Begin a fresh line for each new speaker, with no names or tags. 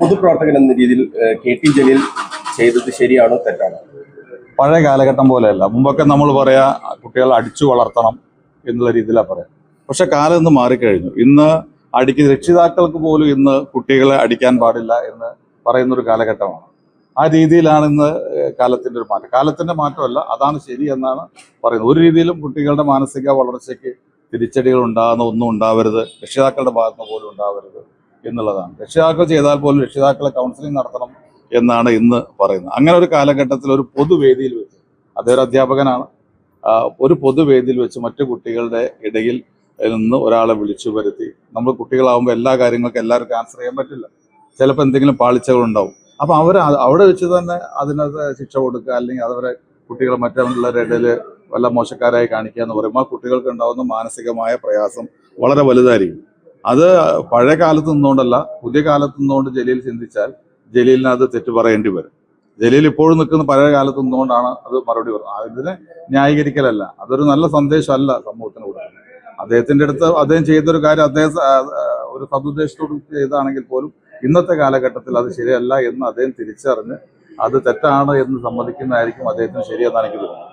പൊതുപ്രവർത്തകൻ എന്ന രീതിയിൽ KT ജലീൽ ചെയ്തത് ശരിയാണോ തെറ്റാണോ?
പഴയ കാലഘട്ടം പോലെയല്ല. മുമ്പൊക്കെ നമ്മൾ പറയാ കുട്ടികളെ അടിച്ചു വളർത്തണം എന്നുള്ള രീതിയിലാണ് പറയാം. പക്ഷെ കാലം ഇന്ന് മാറിക്കഴിഞ്ഞു. ഇന്ന് രക്ഷിതാക്കൾക്ക് പോലും ഇന്ന് കുട്ടികളെ അടിക്കാൻ പാടില്ല എന്ന് പറയുന്നൊരു കാലഘട്ടമാണ്. ആ രീതിയിലാണ് ഇന്ന് കാലത്തിന്റെ ഒരു മാറ്റം. കാലത്തിന്റെ മാറ്റമല്ല, അതാണ് ശരി എന്നാണ് പറയുന്നത്. ഒരു രീതിയിലും കുട്ടികളുടെ മാനസിക വളർച്ചയ്ക്ക് തിരിച്ചടികൾ ഉണ്ടാകുന്ന ഒന്നും ഉണ്ടാവരുത്, രക്ഷിതാക്കളുടെ ഭാഗത്ത് പോലും ഉണ്ടാവരുത് എന്നുള്ളതാണ്. രക്ഷിതാക്കൾ ചെയ്താൽ പോലും രക്ഷിതാക്കളെ കൗൺസിലിംഗ് നടത്തണം എന്നാണ് ഇന്ന് പറയുന്നത്. അങ്ങനെ ഒരു കാലഘട്ടത്തിൽ ഒരു പൊതുവേദിയിൽ വെച്ച്, അദ്ദേഹം ഒരു അധ്യാപകനാണ്, ഒരു പൊതുവേദിയിൽ വെച്ച് മറ്റു കുട്ടികളുടെ ഇടയിൽ നിന്ന് ഒരാളെ വിളിച്ചു വരുത്തി, നമ്മൾ കുട്ടികളാവുമ്പോൾ എല്ലാ കാര്യങ്ങൾക്കും എല്ലാവർക്കും ആൻസർ ചെയ്യാൻ പറ്റില്ല, ചിലപ്പോൾ എന്തെങ്കിലും പാളിച്ചകൾ ഉണ്ടാവും. അപ്പം അവിടെ വെച്ച് തന്നെ അതിനകത്ത് ശിക്ഷ കൊടുക്കുക, അല്ലെങ്കിൽ അവരെ കുട്ടികളെ മറ്റുള്ളവരുടെ ഇടയിൽ വല്ല മോശക്കാരായി കാണിക്കുക എന്ന് പറയുമ്പോൾ ആ കുട്ടികൾക്ക് ഉണ്ടാകുന്ന മാനസികമായ പ്രയാസം വളരെ വലുതായിരിക്കും. അത് പഴയ കാലത്ത് നിന്നുകൊണ്ടല്ല, പുതിയ കാലത്ത് നിന്നുകൊണ്ട് ജലീൽ ചിന്തിച്ചാൽ ജലീലിന് അത് തെറ്റു പറയേണ്ടി വരും. ജലീൽ ഇപ്പോഴും നിൽക്കുന്ന പഴയ കാലത്ത് നിന്നുകൊണ്ടാണ് അത് മറുപടി പറയുന്നത്. ഇതിനെ ന്യായീകരിക്കലല്ല, അതൊരു നല്ല സന്ദേശമല്ല സമൂഹത്തിന് കൊടുക്കുന്നത്. അദ്ദേഹത്തിന്റെ അടുത്ത് അദ്ദേഹം ചെയ്തൊരു കാര്യം അദ്ദേഹം ഒരു സതുദ്ദേശത്തോട് ചെയ്താണെങ്കിൽ പോലും ഇന്നത്തെ കാലഘട്ടത്തിൽ അത് ശരിയല്ല എന്ന് അദ്ദേഹം തിരിച്ചറിഞ്ഞ് അത് തെറ്റാണ് എന്ന് സമ്മതിക്കുന്നതായിരിക്കും അദ്ദേഹത്തിന് ശരിയെന്നാണ് എനിക്ക് തോന്നുന്നത്.